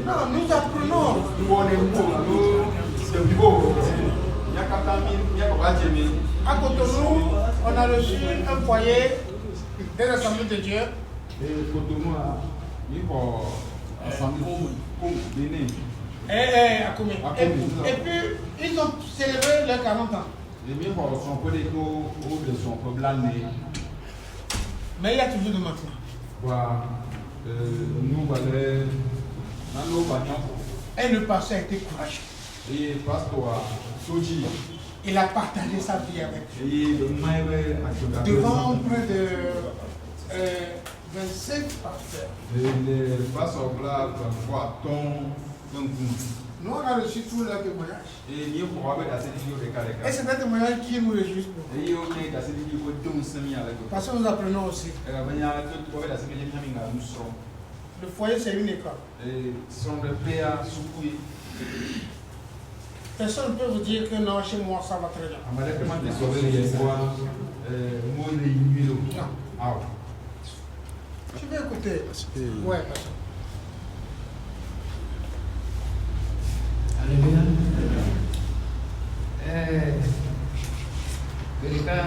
Non, nous apprenons. À Cotonou, on a reçu un foyer des assemblées de Dieu. Et puis, ils ont célébré leurs 40 ans. Mais il y a toujours de maintenant. Et le pasteur a été courageux. Il a partagé sa vie avec eux. Devant près de 25 pasteurs. Nous, on a reçu tous leurs témoignages. Et c'est un témoignage qui nous réjouit. Parce que nous apprenons aussi. Le foyer, c'est une école. Personne ne peut vous dire que non, chez moi, ça va très bien. Non. Tu veux écouter? Ouais, pasteur. Alléluia. Berika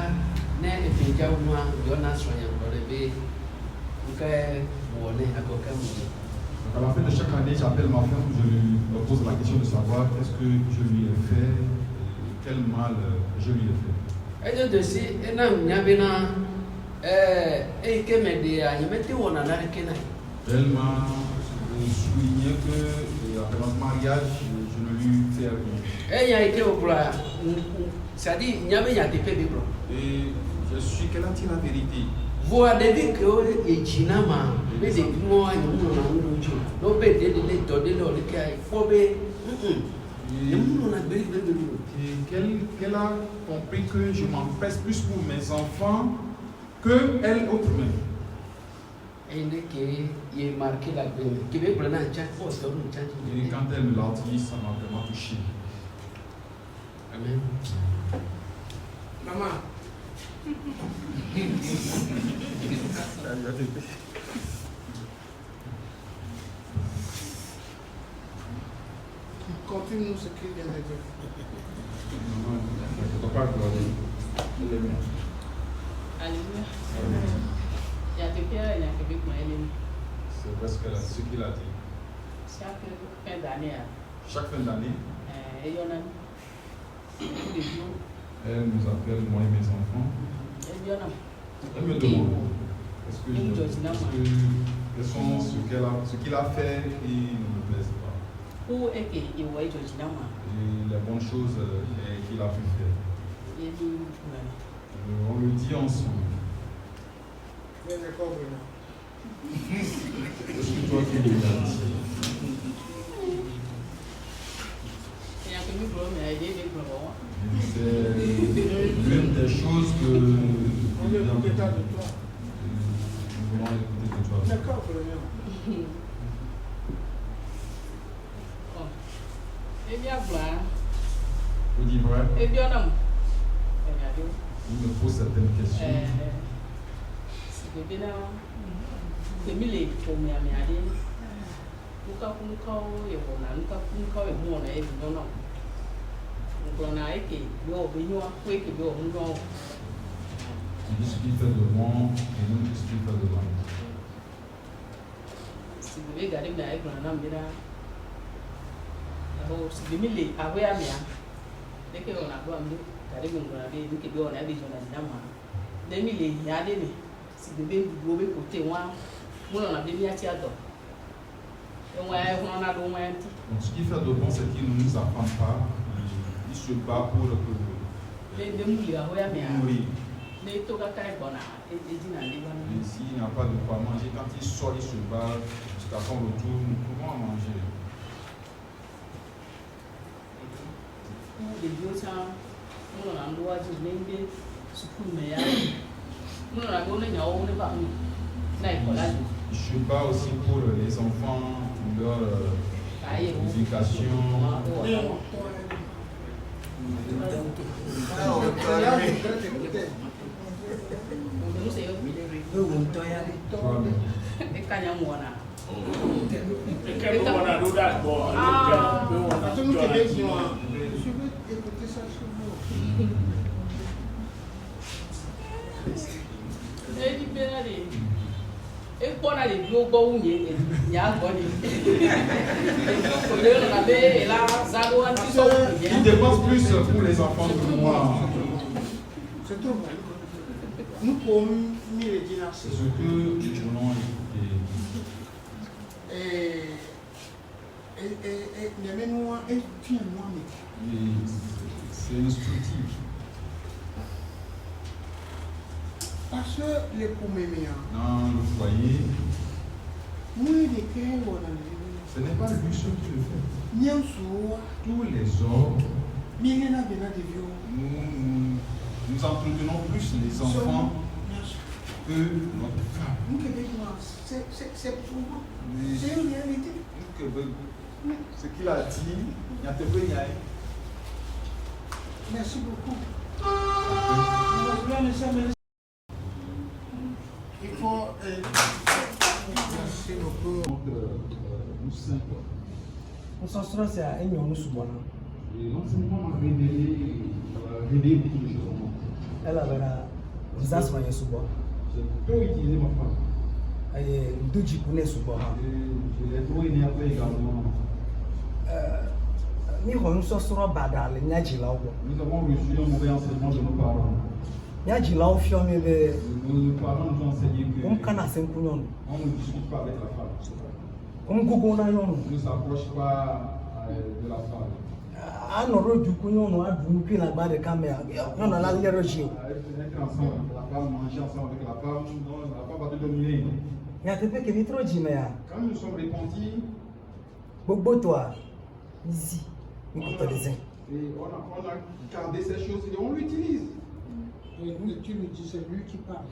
ne epinja unwa Jonas soyam dorebe uke wone akoka mu. À la fin de chaque année, j'appelle ma femme, je lui pose la question de savoir est-ce que je lui ai fait, quel mal je lui ai fait. Et de si enam nyabena kemede a yemete wona na kena. Elle m'a souligné que après notre mariage, je ne lui fais rien. Et je suis qu'elle a dit la vérité. Vous avez vu que les Chinama, mais les mois, qu'elle a compris que je m'empresse plus pour mes enfants que elle autrement. Et marqué la qui veut prendre un chat. Et quand elle me l'a dit, ça m'a vraiment touché. Amen. Maman. Continue ce qu'il vient de dire. Alléluia. Il y a des pierres et il y a des Québec, c'est presque ce qu'il a dit. Chaque fin d'année. Chaque fin d'année. Et il y en a tous les jours. Elle nous appelle, moi et mes enfants. Elle me demande ce qu'il a fait qui ne me plaise pas. Et les bonnes choses qu'il a pu faire. On le dit ensemble. Est-ce que toi tu l'as dit? C'est l'une des choses que nous voulons écouter de toi. D'accord, Eh bien, voilà. Vous dites vrai? Eh bien, non. Il me pose certaines questions. C'est bien, c'est mille pour me amener. Pourquoi vous ne connaissez pas non? On a été, nous Il dit ce qu'il fait de bon et nous ce qu'il fait de mal. Si vous voulez garder la église, on a mis là. Si vous voulez avoir un bien, dès qu'on a besoin de garder mon gravé, nous qui on a besoin d'un dame. 2000 il y a des si vous voulez vous côté moi, on a des miens à dos. On a l'eau. Donc ce qu'il fait de bon, c'est qu'il ne nous apprend pas. Il se bat pour le nourrir. Et s'il n'y a pas de quoi manger, quand il sort, il se bat jusqu'à son retour, nous pouvons en manger. Il se bat aussi pour les enfants, pour leur éducation. Parce que nous Québécois, je veux écouter ça sur vous. Et pour aller global, il y a Il dépense plus pour les enfants que moi. C'est trop bon. Nous pouvons mieux les dire. C'est ce que nous voulons c'est instructif. Parce que les premiers dans le foyer, ce n'est pas lui seul qui le fait. Tous les hommes, nous entretenons plus les enfants que notre femme. C'est une réalité. Ce qu'il a dit, il y a peu de Merci beaucoup. Il faut. Merci beaucoup. Nous cinq. On s'en sort, c'est à Aignan, nous souvent. Et l'enseignement m'a révélé beaucoup de choses en moi. Elle avait la visage soigné souvent. J'ai trop utilisé ma femme. Et deux jipounes souvent. Je l'ai trop énervé également. Nous avons badal, nous avons reçu un mauvais enseignement de nos parents. Nos parents nous ont enseigné que on ne discute pas avec la femme. On ne s'approche pas de la femme. Être ensemble avec la femme, manger ensemble avec la femme, la femme va te dominer. Quand nous sommes repentis, ici. Et on a gardé ces choses et on l'utilise. Et tu lui dis, c'est lui qui parle.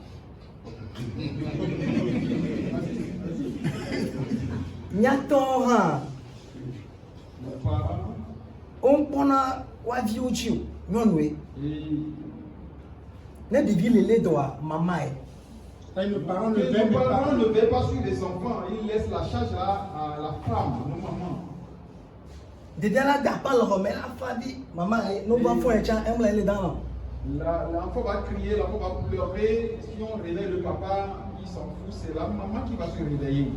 On prend la vie au tio, non oui. Les déviles les doigts, maman. Les parents ne veillent pas sur les enfants, ils laissent la charge à la femme, nos mamans. De là, pas le remet la famille. Maman, nous va faire un chant, elle me l'a dans. L'enfant va crier, l'enfant va pleurer. Si on réveille le papa, il s'en fout, c'est la maman qui va se réveiller.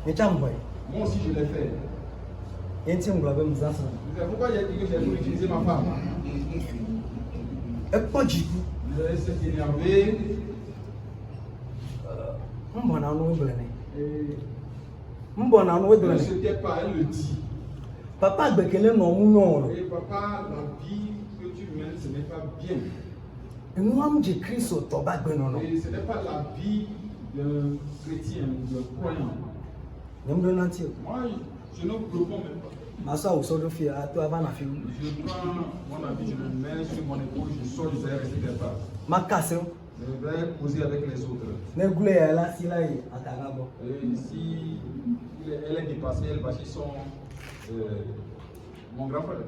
Moi aussi, je l'ai fait. C'est pourquoi j'ai dit que j'ai voulu utiliser ma femme. Et pas du coup. Elle s'est énervée. Elle se tait pas, elle le dit. Papa, non. Et papa, la vie que tu mènes, ce n'est pas bien. Et ce n'est pas la vie d'un chrétien, d'un croyant. Moi, je ne réponds même pas. Je prends mon habit, je le mets sur mon épaule, je sors du air et je dépasse. Je vais causer avec les autres. Et si elle est dépassée, elle va chez son mon grand frère.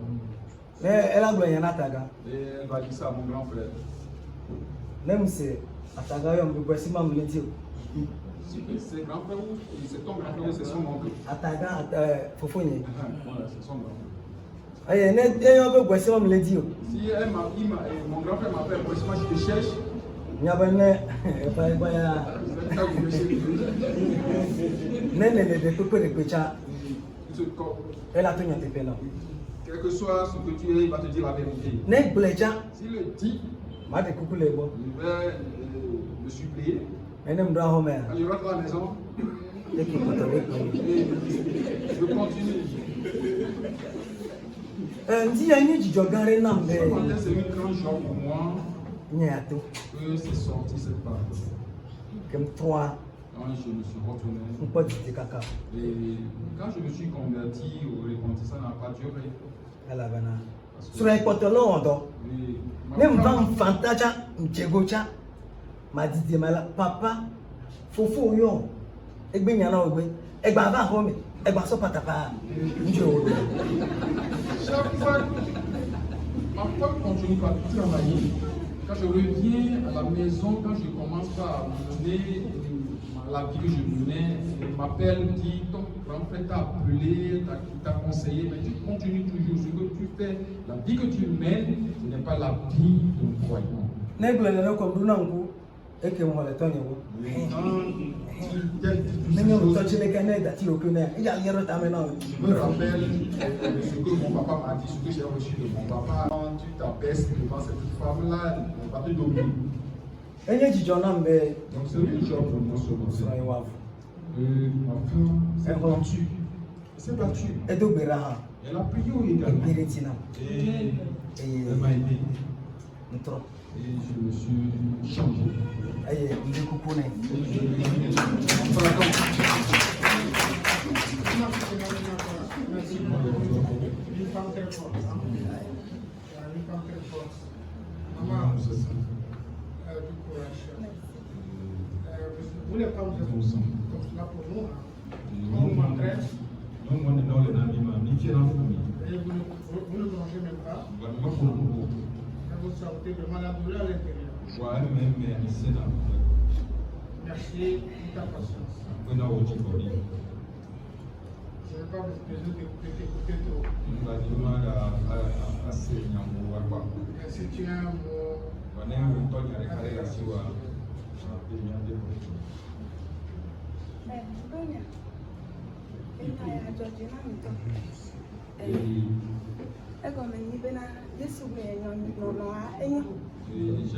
Elle a et elle va dire ça à mon grand frère. Même si c'est grand frère ou c'est ton grand frère ou c'est son oncle? Voilà, c'est son grand frère. Si mon grand frère m'appelle, moi je te cherche. Elle a tenu à tes peines. Quel que soit ce que tu es, il va te dire la vérité. S'il le dit, je vais me supplier. Quand je rentre à la maison, je continue. C'est une grande joie pour moi que c'est sorti cette parole. Quand je me suis retourné, et quand je me suis converti au repentir, ça n'a pas duré. Sur les poteaux, même dans Fantaja, Mtchegocha, m'a dit papa, Fofo yo, et bien yana ogbe, et baba home, et baso patapa. Chaque fois, ma femme continue par travailler. Quand je reviens à la maison, quand je commence par mener la vie que je menais, elle m'appelle, dit, ton grand frère t'a appelé, t'a conseillé, mais tu continues toujours. Ce que tu fais, la vie que tu mènes, ce n'est pas la vie d'un croyant. Et que moi le temps Quand mais nous toucher les canettes à tiro que il y a rien de maintenant. je me rappelle ce que mon papa m'a dit, ce que j'ai reçu de mon papa. Quand tu t'abaisses devant cette femme-là, elle ne va pas te dominer. Et il y a du journal, mais donc c'est le job pour moi ce matin. Ma femme s'est battue. Elle s'est battue. Et donc, elle a prié également. Et elle m'a aidé. Et je me suis changé. Et il est couponné. Merci. Une femme très forte. Une femme très forte. Maman, du courage. Vous les femmes, vous êtes là pour nous. On vous m'entraîne. Et vous ne mangez même pas. Vous sortez vraiment la douleur à l'intérieur. Merci pour ta patience. Je ne vais pas vous besoin d'écouter trop. Si tu as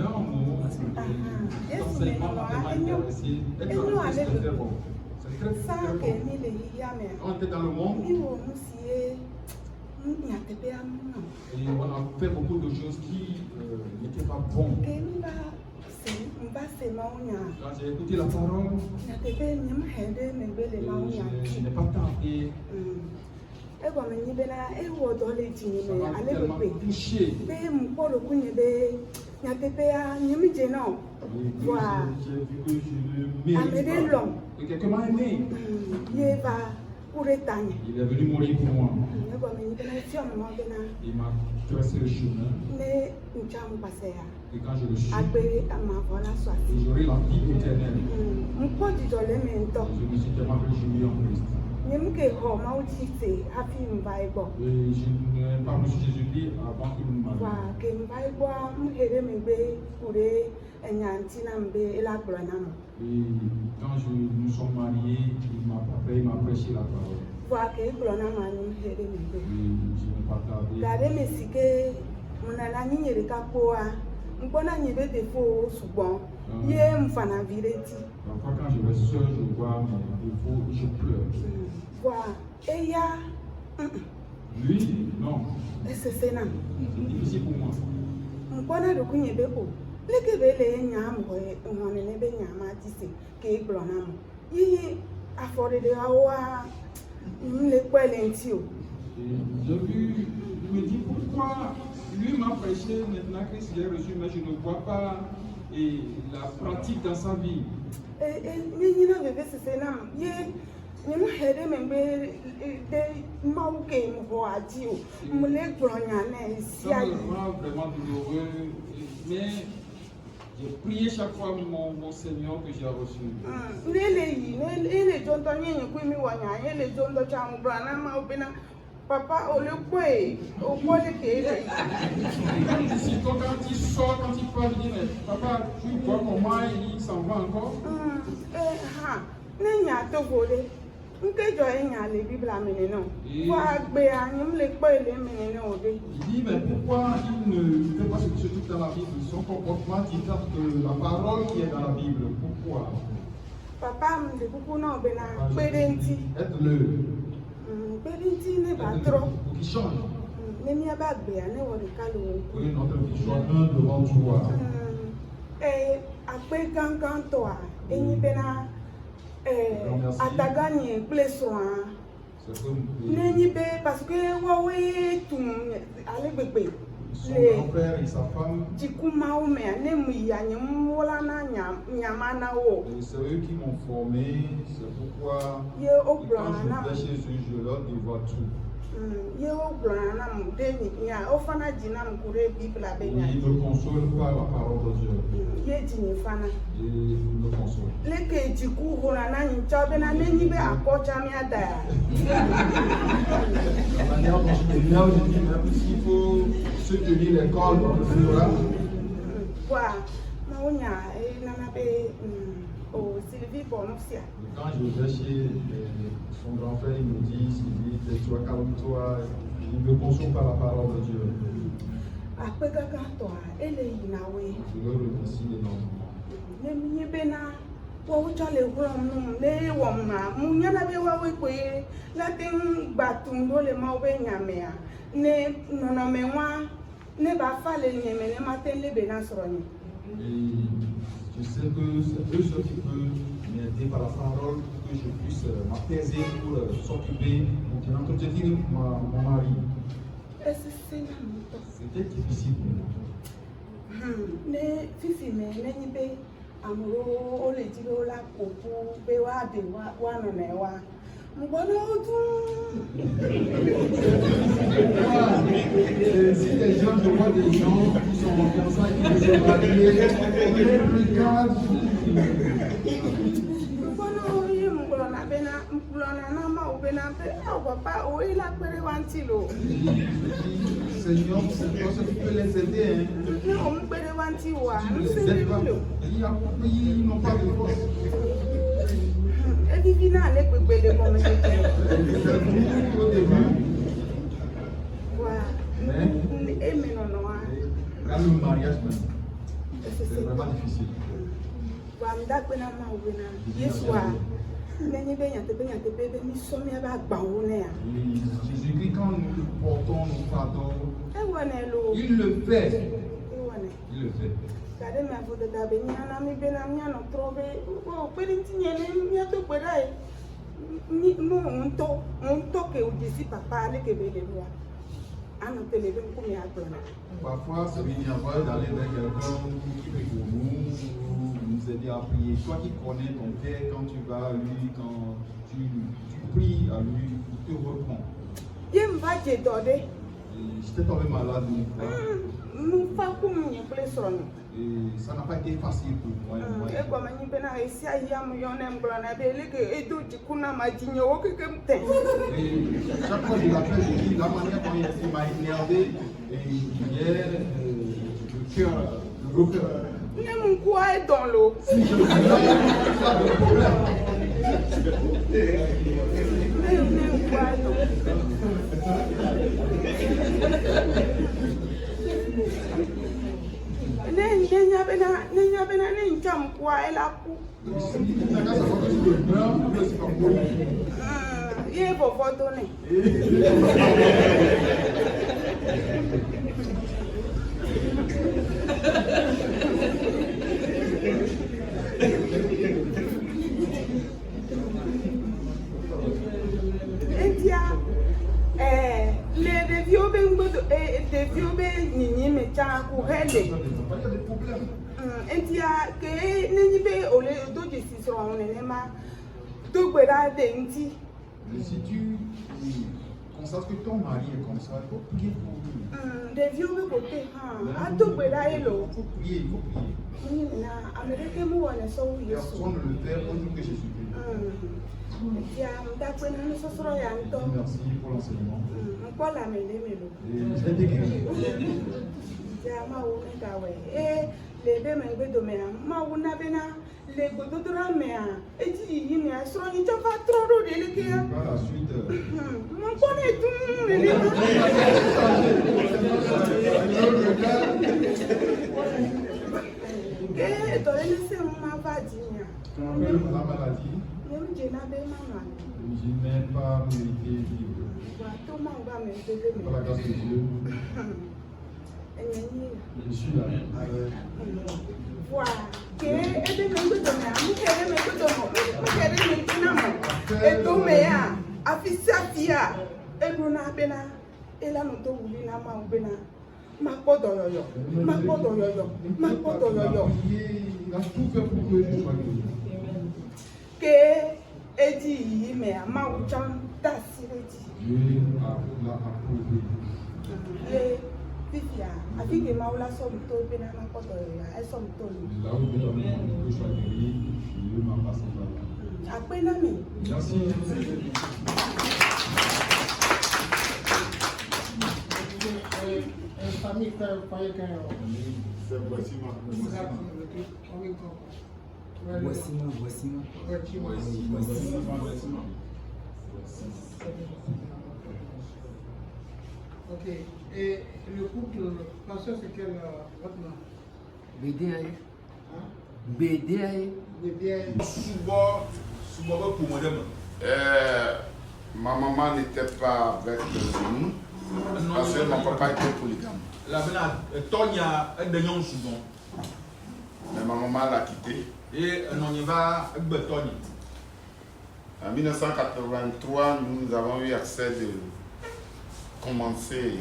un mot, on était dans le monde et on a fait beaucoup de choses qui n'étaient pas bonnes. Quand j'ai écouté la parole, je n'ai pas tenté. Ça m'a tellement touché. J'ai vu que je le mérite. Et quelqu'un m'a aimé. Il est venu mourir pour moi. Il m'a tracé le chemin. Et quand je le suis, j'aurai la vie éternelle. Je me suis tellement réjoui en Christ. Et je n'ai pas reçu Jésus-Christ avant qu'il me marie. Et quand nous sommes mariés, il m'a prêché la parole. Et je n'ai pas tardé. Parfois quand je vais seul, je vois mes défauts, je pleure. Lui, non. C'est difficile pour moi. Je me dis pourquoi lui m'a prêché, maintenant Christ l'a reçu, mais je ne vois pas la pratique dans sa vie. Ça me rend vraiment douloureux, mais j'ai prié chaque fois mon Seigneur que j'ai reçu. Papa, au lieu quoi, au point de quand il sort, quand il parle, il dit, mais papa, tu vois comment il s'en va encore? Il dit, mais pourquoi il ne fait pas ce qui se trouve dans la Bible? Son comportement diffère de la parole qui est dans la Bible. Pourquoi? Papa, aide-le. Pour qu'il change. Oui, notre vie soit un devant toi. son grand-père et sa femme. C'est eux qui m'ont formé, c'est pourquoi quand je vais chez eux, je leur dévoile tout. Oui, il me console par la parole de Dieu. Il me console. La manière dont je me viens, je dis même s'il faut se tenir l'école, on le fera. Quand je vais chez son grand-frère, il me dit, Sylvie, tais-toi, calme-toi. Il me console par la parole de Dieu. Je le remercie énormément. Et je sais que c'est eux ceux qui peuvent m'aider par la parole pour que je puisse m'apaiser pour s'occuper, pour entretenir mon mari. C'était difficile pour moi. Si les gens, je vois des gens qui sont comme ça, qui se marient, plus calmes. Seigneur, c'est toi qui peux les aider. Tu les aides pas. Ils n'ont pas de force. Mais quand le mariage, c'est vraiment difficile. Jésus-Christ, quand nous portons nos fardeaux, il le fait. Il le fait. Parfois, ça veut dire d'aller vers quelqu'un qui prie pour nous aider à prier. Toi qui connais ton Père, quand tu vas à lui, quand tu pries à lui, il te reprend. J'étais tombé malade une fois. Et ça n'a pas été facile pour moi. Chaque fois que je l'appelle, je dis la manière dont il m'a énervé, et hier, le cœur, le gros cœur. Si je suis là, pas de problème. Si tu constates que ton mari est comme ça, il faut prier pour lui. Il faut prier, il faut prier. Personne ne le fait autre que Jésus-Christ. Merci pour l'enseignement. Et je l'ai décrit. La maladie, je n'ai pas mérité vivre. Par la grâce de Dieu, je suis là. Ma pote yo. Ma pote yo. Ma pote yo. Il a tout fait pour que je sois guéri. Que Edi mais ma uchan ta sireti. Dieu l'a approuvé. Le Fifia, avec les maoula somme to pena ma pote yo. Elle somme to. Là où je dois que je sois guéri, Dieu m'a passé par là. Après nami. Merci. Famille Ok. Et le couple, pasteur, c'est quel votre nom? BDAE. Hein? BDAE. Ma maman n'était pas avec nous parce que mon papa était polygame. Mais ma maman l'a quitté. En 1983, nous avons eu accès de commencer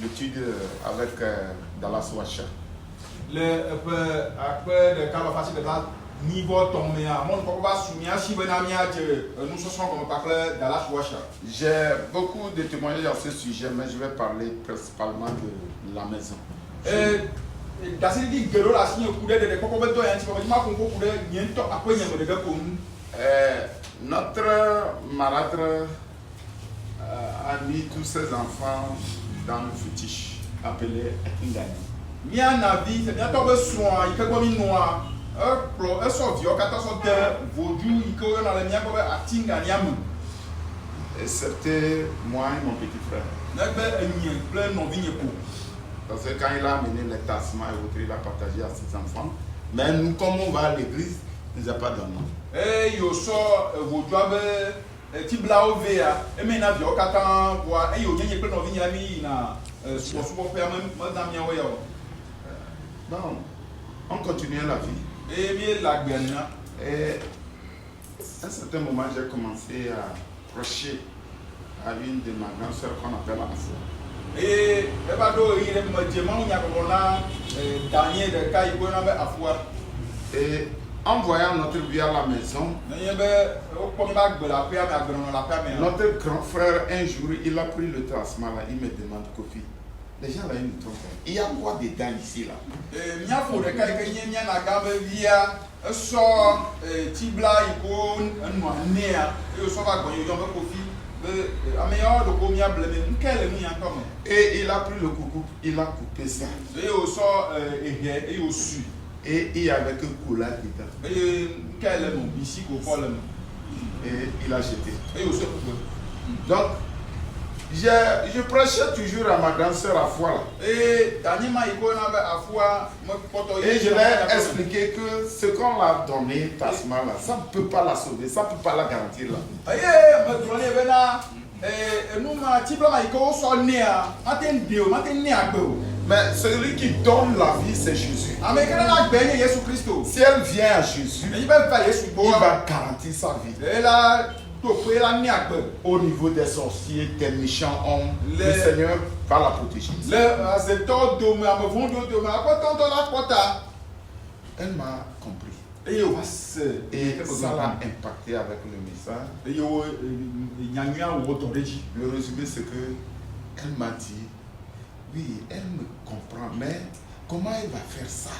l'étude avec Dallas Washa. J'ai beaucoup de témoignages à ce sujet, mais je vais parler principalement de la maison. Notre marâtre a mis tous ses enfants dans le fétiche appelé Ekingani. Et c'était moi et mon petit frère. Parce que quand il a amené les tassements et autres, il a partagé à ses enfants. Mais nous, comme on va à l'église, il n'y a pas de nom. Bon, on continuait la vie. Et à un certain moment, j'ai commencé à prêcher à une de ma grande soeur qu'on appelle Afua. Et en voyant notre vie à la maison, notre grand frère, un jour, il a pris le tassement là, il me demande, Kofi, les gens là, ils nous trompent. Il y a quoi dedans ici là? Et il a pris le coucou, il a coupé ça. Et il y avait que cola dedans. Et il a jeté. Donc, je prêchais toujours à ma grande soeur à foi. Et je l'ai expliqué que ce qu'on l'a donné, Tasma, là, ça ne peut pas la sauver, ça ne peut pas la garantir là. Mais celui qui donne la vie, c'est Jésus. Si elle vient à Jésus, il va garantir sa vie. Au niveau des sorciers, des méchants hommes, le Seigneur va la protéger. Elle m'a compris. Et ça l'a impacté avec le message. Le résumé, c'est que elle m'a dit, oui, elle me comprend, mais comment elle va faire ça?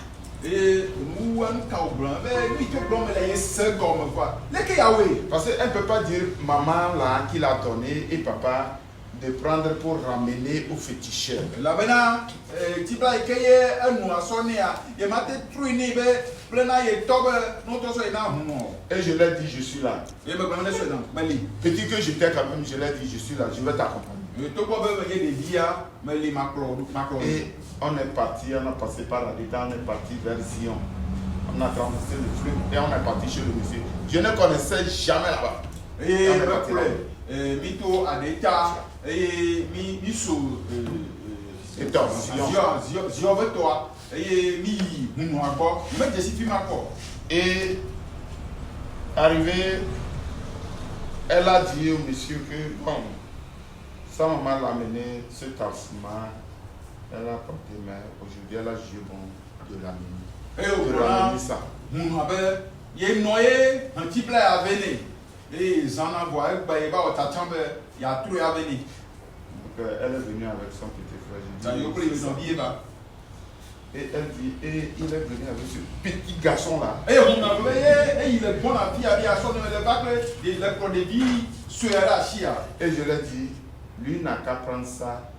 Parce qu'elle ne peut pas dire maman là qui l'a donné et papa de prendre pour ramener au féticheur. Et je l'ai dit, je suis là. Petit que j'étais quand même, je l'ai dit, je suis là, je vais t'accompagner. Et on est parti, on a passé par là-dedans, on est parti vers Zion. On a traversé le fleuve et on est parti chez le monsieur. Je ne connaissais jamais là-bas. Et on est parti et arrivé, elle a dit au monsieur que bon, sa maman l'a amené ce tassement Elle a porté, mais aujourd'hui elle a jugé bon de l'amener. Et au courant, ça. Mon avait, il y a noyé un petit plat à venir. Et ils en envoient, il va au chambre, il y a tout à venir. Donc elle est venue avec son petit frère. Ça y est, ils ont dit, et elle dit, et il est venu avec ce petit garçon là. Et on a veillé, et il est bon à vie, à son il est pour des vies sur la chia. Et je lui ai dit, lui n'a qu'à prendre ça,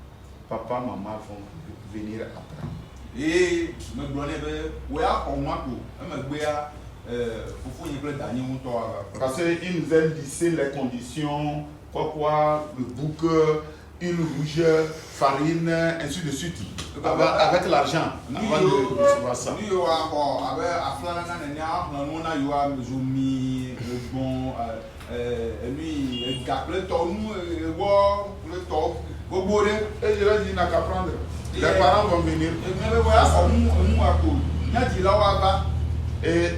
papa, maman vont venir après. Et me donner, ouais, on m'a tout. Elle me dit, parce qu'il nous a lissé les conditions, pourquoi le bouc, une rougeur, farine, ainsi de suite. Avec l'argent, avant de recevoir ça. Nous avons avec Aflana, nous avons Zoumi, bon, lui, le ton, le top, au bout et je lui ai dit, n'a qu'à prendre. Les parents vont venir. Et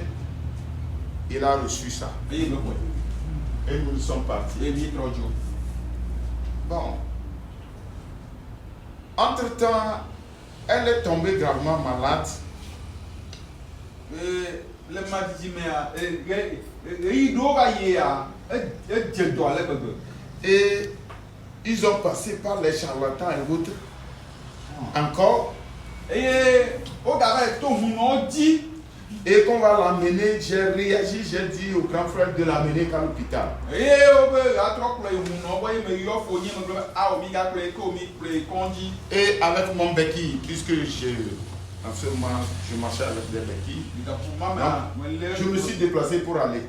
il a reçu ça. Et nous sommes partis. Bon. Entre-temps, elle est tombée gravement malade. Et ils ont passé par les charlatans et autres. Encore. Et qu'on va l'amener, j'ai réagi, j'ai dit au grand frère de l'amener qu'à l'hôpital. Et avec mon béquille, puisque en ce moment je marchais avec des béquilles, je me suis déplacé pour aller.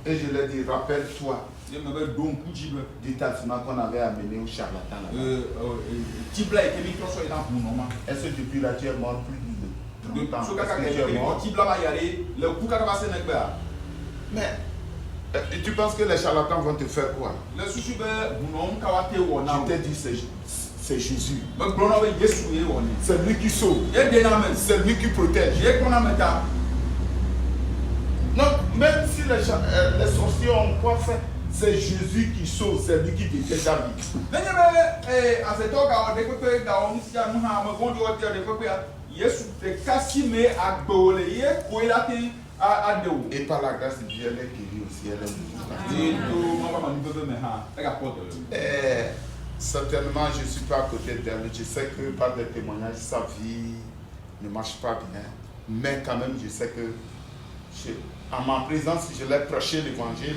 Et je lui ai dit, rappelle-toi du talisman qu'on avait amené au charlatan. Est-ce que depuis là tu es mort plus de temps? Mais tu penses que les charlatans vont te faire quoi? Je t'ai dit c'est Jésus. C'est lui qui sauve. C'est lui qui protège. Non, même si les sorciers ont quoi faire, c'est Jésus qui sauve, c'est lui qui déteste la vie. Et par la grâce de Dieu, elle est guérie aussi, elle est certainement, je ne suis pas à côté d'elle. Je sais que par des témoignages, sa vie ne marche pas bien. Mais quand même, je sais que en ma présence, je l'ai prêché l'évangile.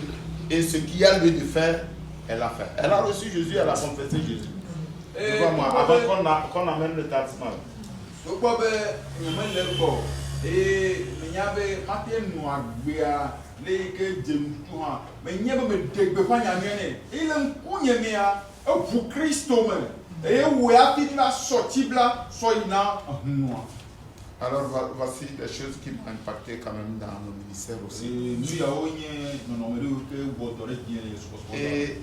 Et ce qu'il y a lieu de faire, elle a fait. Elle a reçu Jésus, elle a confessé Jésus. Moi, avant qu'on amène le talisman. Alors voici des choses qui m'ont impacté quand même dans nos ministères aussi. Et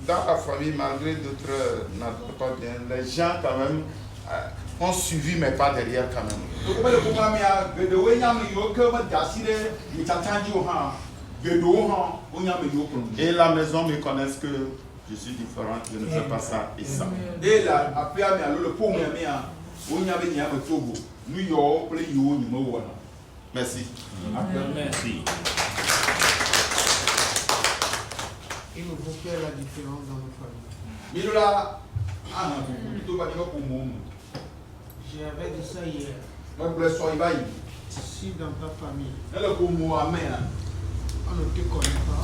dans la famille, malgré d'autres n'adorent pas bien, les gens quand même ont suivi mes pas derrière quand même. Et la maison me connaissent que je suis différent, je ne fais pas ça et ça. Merci. Merci. Il nous faut faire la différence dans nos familles. J'avais dit ça hier. Si dans ta famille, on ne te connaît pas,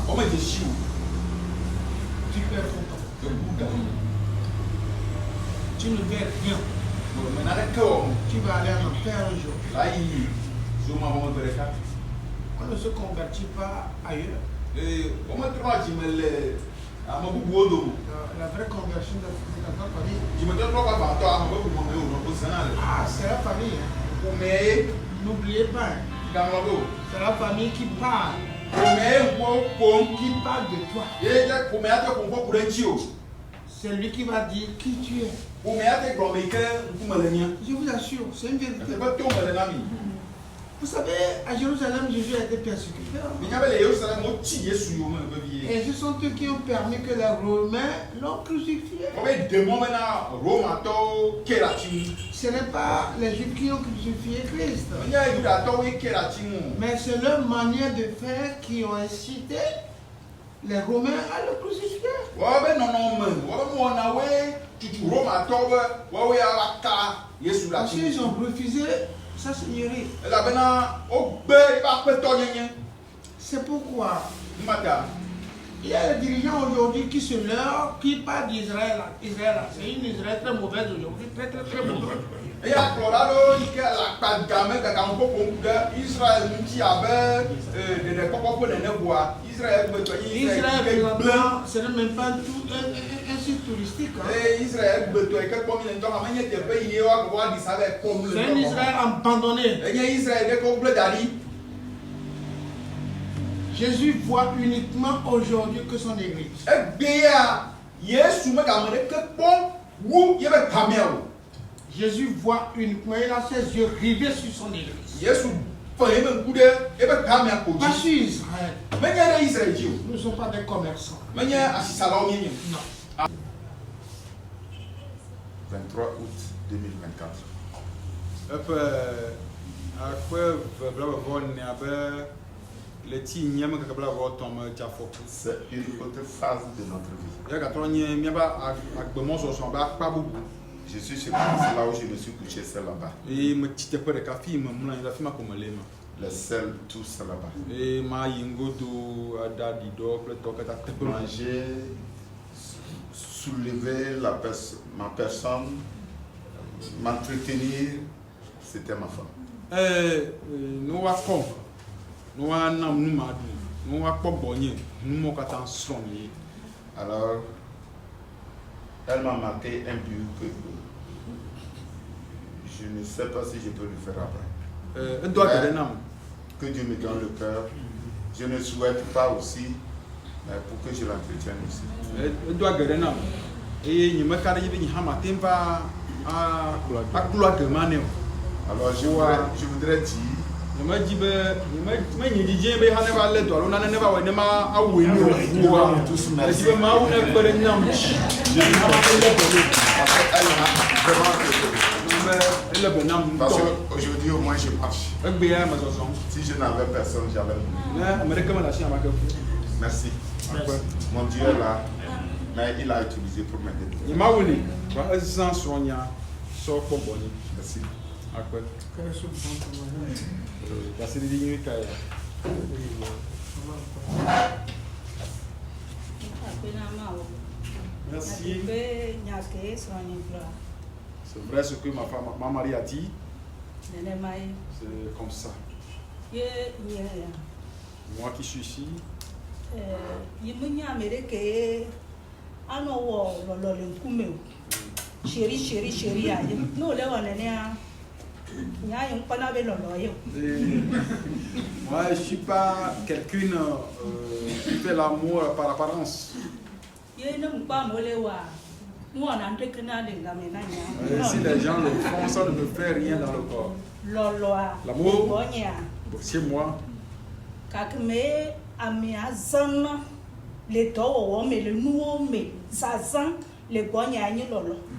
tu perds ton temps. Tu ne verras rien. Tu vas aller en enfer un jour. On ne se convertit pas ailleurs. La vraie conversion c'est dans ta famille. Ah, c'est la famille. Hein. N'oubliez pas. C'est la famille qui parle. Qui parle de toi. C'est lui qui va dire qui tu es. Je vous assure, c'est une vérité. Vous savez, à Jérusalem, Jésus a été persécuté. Et ce sont eux qui ont permis que les Romains l'ont crucifié. Ce n'est pas les Juifs qui ont crucifié Christ. Mais c'est leur manière de faire qui ont incité les Romains à le crucifier. Parce qu'ils ont refusé sa seigneurie. C'est pourquoi il y a des dirigeants aujourd'hui qui se leurrent, qui parlent d'Israël. Israël, c'est une Israël très mauvaise aujourd'hui, très très très mauvaise. Israël, ce n'est même pas un site touristique. C'est un Israël abandonné. Jésus voit uniquement aujourd'hui que son église. Jésus voit uniquement, il a ses yeux rivés sur son église. Pas sur Israël. Nous ne sommes pas des commerçants. Non. 23 août 2024. C'est une autre phase de notre vie. Je suis chez moi, c'est là où je me suis couché, c'est là-bas. Le sel, tout ça là-bas. Manger, soulever ma personne, m'entretenir, c'était ma femme. Alors, elle m'a marqué un but que je ne sais pas si je peux le faire après. Que Dieu me donne le cœur. Je ne souhaite pas aussi, mais pour que je l'entretienne aussi. Alors je voudrais dire parce qu'aujourd'hui au moins je marche. Si je n'avais personne, j'avais. Merci. Mon Dieu est là, mais il a utilisé pour m'aider. Merci. Merci. C'est vrai ce que ma mari a dit. C'est comme ça. Moi qui suis ici. Chérie. Non, là, on est moi, je ne suis pas quelqu'un qui fait l'amour par apparence. Si les gens le font, ça ne me fait rien dans le corps. L'amour, c'est moi.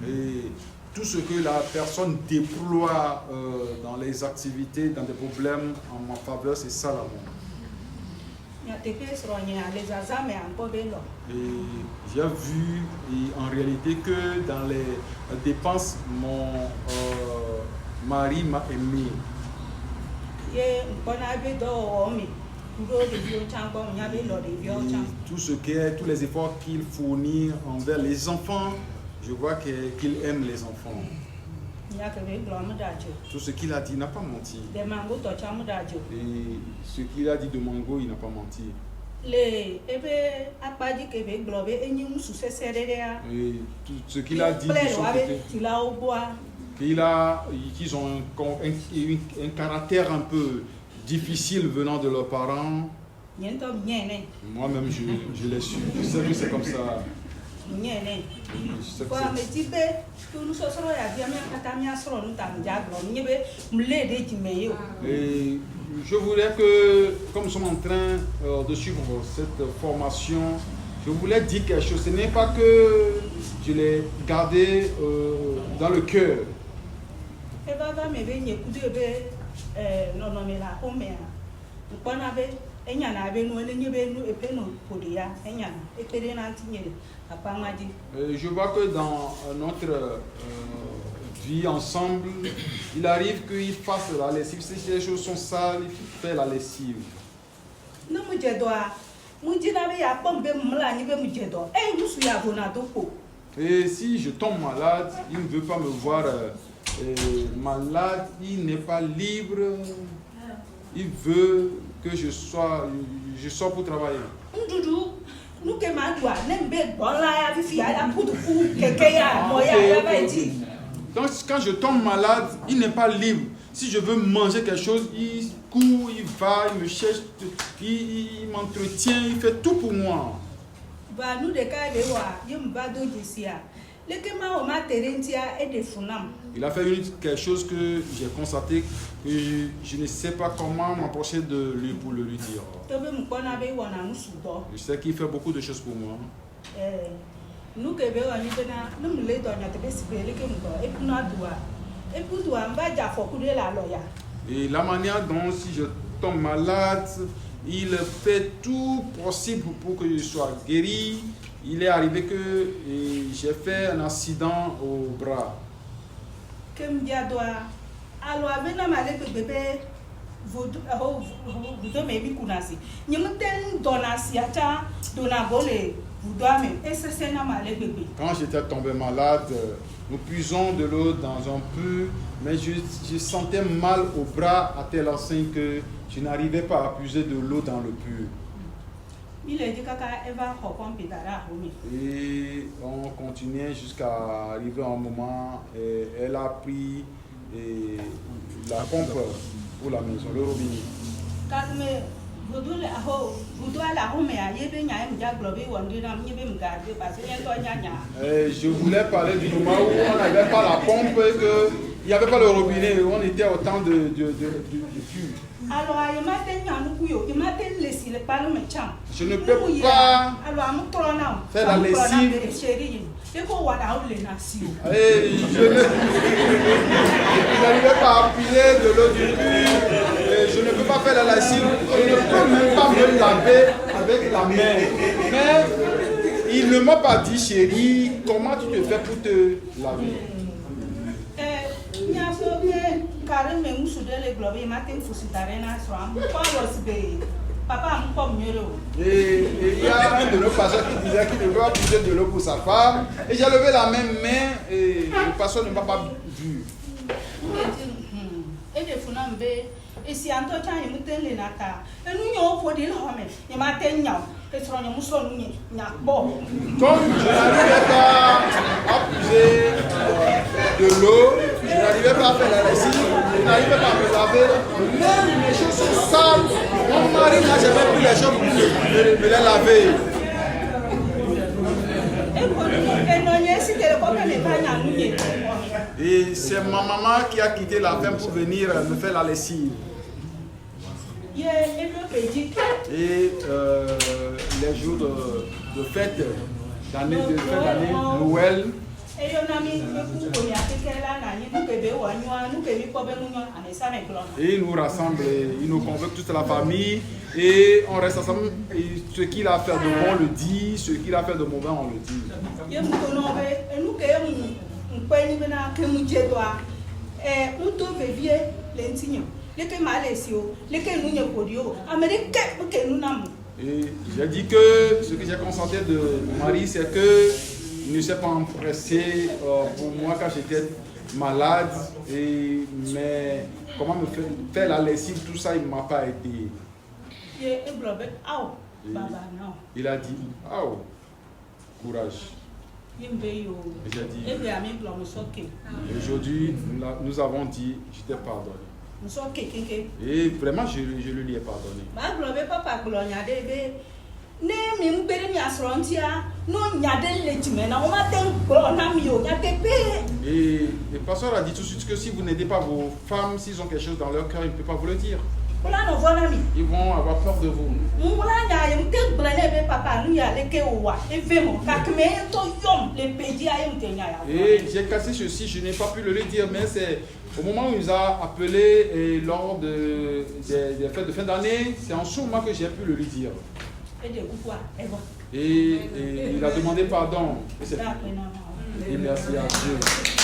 Et tout ce que la personne déploie dans les activités, dans des problèmes en ma faveur, c'est ça l'amour. Et j'ai vu en réalité que dans les dépenses, mon mari m'a aimé. Tout ce qui est, tous les efforts qu'il fournit envers les enfants, je vois qu'il aime les enfants. Tout ce qu'il a dit n'a pas menti. Et ce qu'il a dit de Mango, il n'a pas menti. Et tout ce qu'il a dit de son côté, qu'ils ont un caractère un peu difficile venant de leurs parents. Moi-même, je l'ai su. Je sais que c'est comme ça. nyene C'est- kwa me tibe tunu so soro ya dia mi akata mi asoro nu ta mi jaglo mi be mle de ji me yo. Et je voulais que, comme nous sommes en train de suivre cette formation, je voulais dire quelque chose. Ce n'est pas que je l'ai gardé dans le cœur. E baba me be nye kudu be no no me la home ya. Nkwana be enya na be no ne nye be no e pe no podia enya na e pere na tinye papa maji. Je vois que dans notre vie ensemble, il arrive qu'il fasse la lessive. Si les choses sont sales, il fait la lessive. No mu je do a mu ji na be ya pom be mla nyi be mu je do e musu ya go na do ko. Et si je tombe malade, il ne veut pas me voir malade, il n'est pas libre. Il veut que je sois pour travailler. Ndudu nu ke ma do a ne be bola ya fi fi ya putu ku keke ya mo ya ba ji. Donc quand je tombe malade, il n'est pas libre. Si je veux manger quelque chose, il court, il va, il me cherche, il m'entretient, il fait tout pour moi. Ba nu de ka be wa yim ba do jisia. Le ke ma o ma terentia e de funam. Il a fait quelque chose que j'ai constaté que je ne sais pas comment m'approcher de lui pour le lui dire. To be mu kona be wona mu sudo. Je sais qu'il fait beaucoup de choses pour moi. Nu ke be wa ni be na nu mu le do nya te be si be le ke mu do e pu na dua. E pu dua mba ja fo ku de la loya. Et la manière dont si je tombe malade, il fait tout possible pour que je sois guéri. Il est arrivé que j'ai fait un accident au bras. Kem dia doa alo abena male bebe vodo vodo me bi kunasi nyimten donasi acha dona gole vodo ame esese na male bebe. Quand j'étais tombé malade, nous puisons de l'eau dans un puits, mais je sentais mal au bras à telle enseigne que je n'arrivais pas à puiser de l'eau dans le puits. Et on continuait jusqu'à arriver à un moment, et elle a pris la pompe pour la maison, le robinet. Je voulais parler du moment où on n'avait pas la pompe et qu'il n'y avait pas le robinet, on était au temps du puits. Alors, je ne peux pas faire la lessive. Je n'arrivais pas à appuyer de l'eau du puits. Je ne peux pas faire la lessive. Je ne peux même pas me laver avec la main. Mais il ne m'a pas dit, chérie, comment tu te fais pour te laver. Et il y a un de nos pasteurs qui disait qu'il ne veut pas pousser de l'eau pour sa femme. Et j'ai levé la même main et le pasteur ne m'a pas vu. Et si Anto Chan est monté les nata, et nous y avons pour dire l'homme, et ma teignant, et sur un mousson, bon. Comme je n'arrivais pas à puiser de l'eau, je n'arrivais pas à faire la lessive, je n'arrivais pas à me laver, même les choses sont sales. Mon mari n'a jamais pris les choses pour me les laver. Et c'est ma maman qui a quitté la ferme pour venir me faire la lessive. Et les jours de fête, d'année, Noël, et il nous rassemble, il nous convoque toute la famille et on reste ensemble. Et ce qu'il a fait de bon, on le dit, ce qu'il a fait de mauvais, on le dit. Et j'ai dit que ce que j'ai constaté de mon mari, c'est que il ne s'est pas empressé pour moi quand j'étais malade, mais comment me faire la lessive, tout ça, il ne m'a pas aidé. Il a dit, oh, courage. Et j'ai dit, aujourd'hui, nous avons dit, je t'ai pardonné. Et vraiment, je lui ai pardonné. ne mi mbere mi asrontia no nyade letimena o ma ten gro na mi o nyade pe. Et le pasteur a dit tout de suite que si vous n'aidez pas vos femmes, s'ils ont quelque chose dans leur cœur, ils ne peuvent pas vous le dire. Ils vont avoir peur de vous. Et j'ai cassé ceci, je n'ai pas pu le dire, mais c'est au moment où il nous a appelés et lors des fêtes de fin d'année, c'est en ce moment que j'ai pu le lui dire. Et il a demandé pardon. Et merci à Dieu.